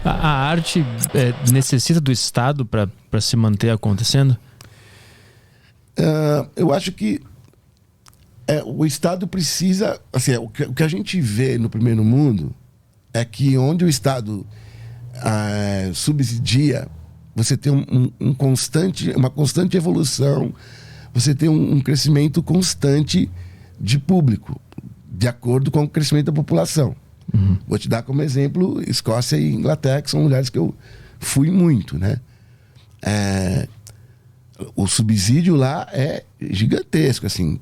A arte necessita do Estado para se manter acontecendo? Eu acho que o Estado precisa... Assim, o que a gente vê no primeiro mundo é que onde o Estado subsidia, você tem uma constante evolução, você tem um crescimento constante de público, de acordo com o crescimento da população. Uhum. Vou te dar como exemplo Escócia e Inglaterra, que são lugares que eu fui muito, né? O subsídio lá é gigantesco, assim,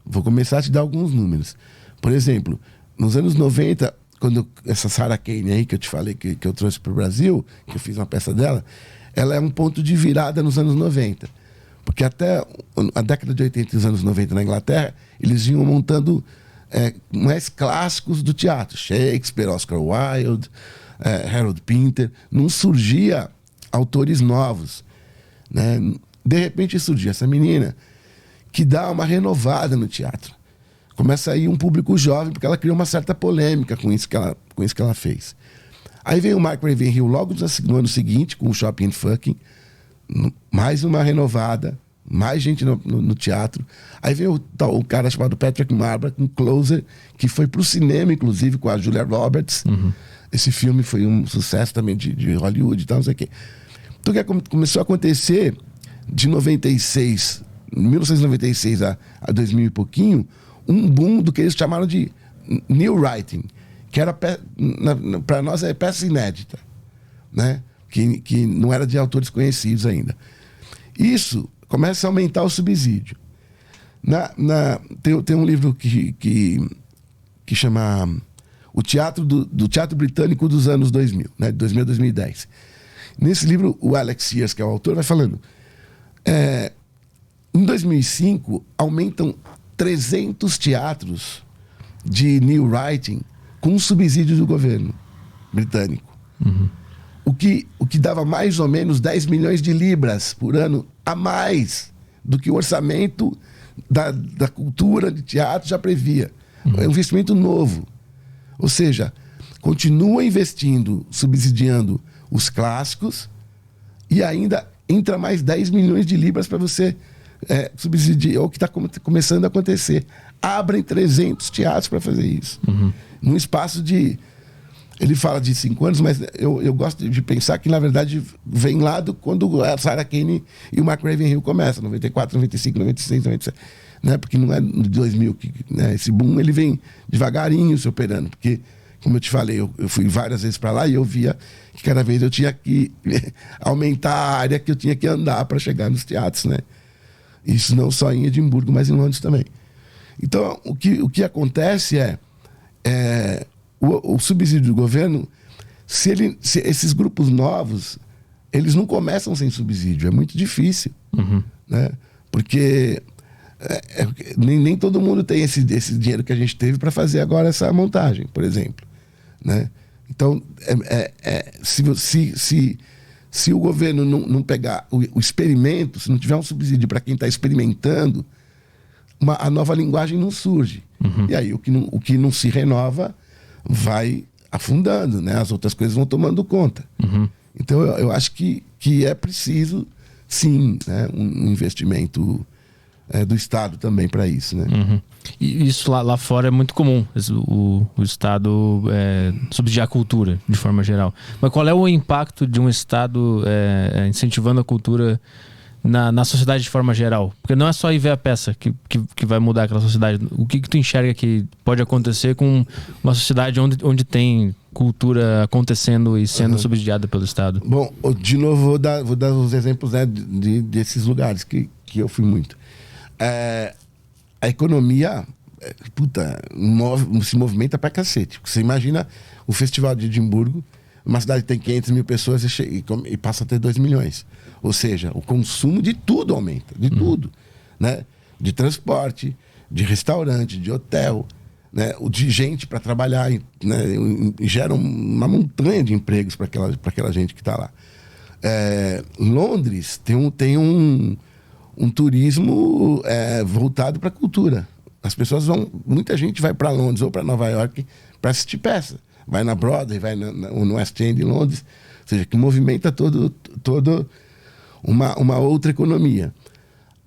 vou começar a te dar alguns números. Por exemplo, nos anos 90, quando essa Sarah Kane aí, que eu te falei que eu trouxe para o Brasil, que eu fiz uma peça dela, ela é um ponto de virada nos anos 90. Porque até a década de 80 e os anos 90 na Inglaterra, eles vinham montando mais clássicos do teatro. Shakespeare, Oscar Wilde, Harold Pinter. Não surgia autores novos, né? De repente surgia essa menina que dá uma renovada no teatro. Começa a ir um público jovem, porque ela criou uma certa polêmica com isso que ela fez. Aí veio o Mark Ravenhill logo no ano seguinte, com o Shopping and Fucking, mais uma renovada, mais gente no teatro. Aí veio o cara chamado Patrick Marber com Closer, que foi pro cinema, inclusive, com a Julia Roberts. Uhum. Esse filme foi um sucesso também de Hollywood e tal, não sei o quê. Então, o que começou a acontecer de 1996 a 2000 e pouquinho, um boom do que eles chamaram de new writing, que era, para nós, é peça inédita, né? Que não era de autores conhecidos ainda. Isso começa a aumentar o subsídio. Tem um livro que chama O Teatro do Teatro Britânico dos anos 2000, né? De 2000 a 2010. Nesse livro, o Alex Sears, que é o autor, vai falando... em 2005, aumentam 300 teatros de new writing com subsídio do governo britânico. Uhum. O que dava mais ou menos 10 milhões de libras por ano a mais do que o orçamento da cultura de teatro já previa. Uhum. É um investimento novo. Ou seja, continua investindo, subsidiando os clássicos e ainda entra mais 10 milhões de libras para você subsidiar o que está começando a acontecer. Abrem 300 teatros para fazer isso. Uhum. Num espaço de... Ele fala de 5 anos, mas eu gosto de pensar que, na verdade, vem lá quando a Sarah Kane e o Mark Ravenhill começam, 94, 95, 96, 97. Né? Porque não é de 2000 que... Né? Esse boom, ele vem devagarinho se operando. Porque, como eu te falei, eu fui várias vezes para lá e eu via que cada vez eu tinha que aumentar a área que eu tinha que andar para chegar nos teatros, né? Isso não só em Edimburgo, mas em Londres também. Então, o que acontece o subsídio do governo, se esses grupos novos, eles não começam sem subsídio, é muito difícil. Uhum. Né? Porque nem todo mundo tem esse dinheiro que a gente teve para fazer agora essa montagem, por exemplo. Né? Então, se o governo não pegar o experimento, se não tiver um subsídio para quem está experimentando, a nova linguagem não surge. Uhum. E aí o que não se renova vai afundando, né? As outras coisas vão tomando conta. Uhum. Então eu acho que é preciso, sim, né? Um investimento do Estado também para isso, né? Uhum. E isso lá fora é muito comum, o Estado subsidiar a cultura, de forma geral. Mas qual é o impacto de um Estado incentivando a cultura na sociedade de forma geral? Porque não é só ir ver a peça que vai mudar aquela sociedade. O que tu enxerga que pode acontecer com uma sociedade onde tem cultura acontecendo e sendo subsidiada pelo Estado? Bom, de novo, vou dar os exemplos, né, desses lugares que eu fui muito. A economia se movimenta pra cacete. Você imagina o Festival de Edimburgo, uma cidade que tem 500 mil pessoas e passa a ter 2 milhões. Ou seja, o consumo de tudo aumenta, de tudo. Né? De transporte, de restaurante, de hotel, né? De gente para trabalhar, né? Gera uma montanha de empregos para aquela gente que está lá. Londres tem um turismo voltado para a cultura. Muita gente vai para Londres ou para Nova York para assistir peça. vai na Broadway, vai no West End em Londres, ou seja, que movimenta todo uma outra economia.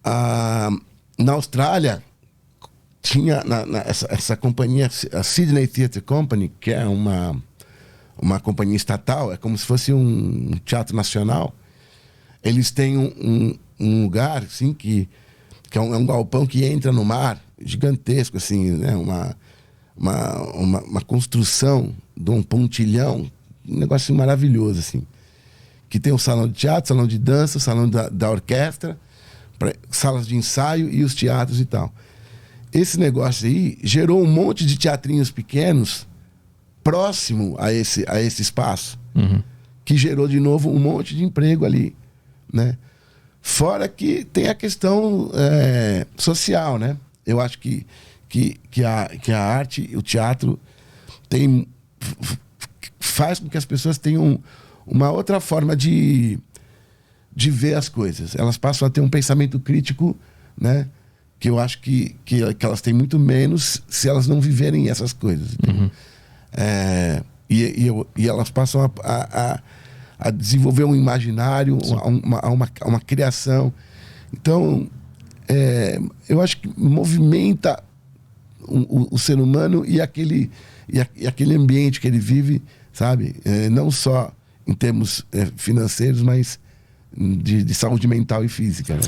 Na Austrália, tinha essa companhia, a Sydney Theatre Company, que é uma companhia estatal, é como se fosse um teatro nacional. Eles têm um lugar assim, que é um galpão que entra no mar, gigantesco, assim, né? Uma construção de um pontilhão, um negócio maravilhoso, assim. Que tem um salão de teatro, salão de dança, salão da orquestra, salas de ensaio e os teatros e tal. Esse negócio aí gerou um monte de teatrinhos pequenos próximo a esse espaço, que gerou de novo um monte de emprego ali, né? Fora que tem a questão social, né? Eu acho que a arte, o teatro, faz com que as pessoas tenham uma outra forma de ver as coisas. Elas passam a ter um pensamento crítico, né? Que eu acho que elas têm muito menos se elas não viverem essas coisas. E elas passam a desenvolver um imaginário, uma criação. Então, eu acho que movimenta o ser humano e aquele ambiente que ele vive, sabe? Não só em termos financeiros, mas de saúde mental e física, né?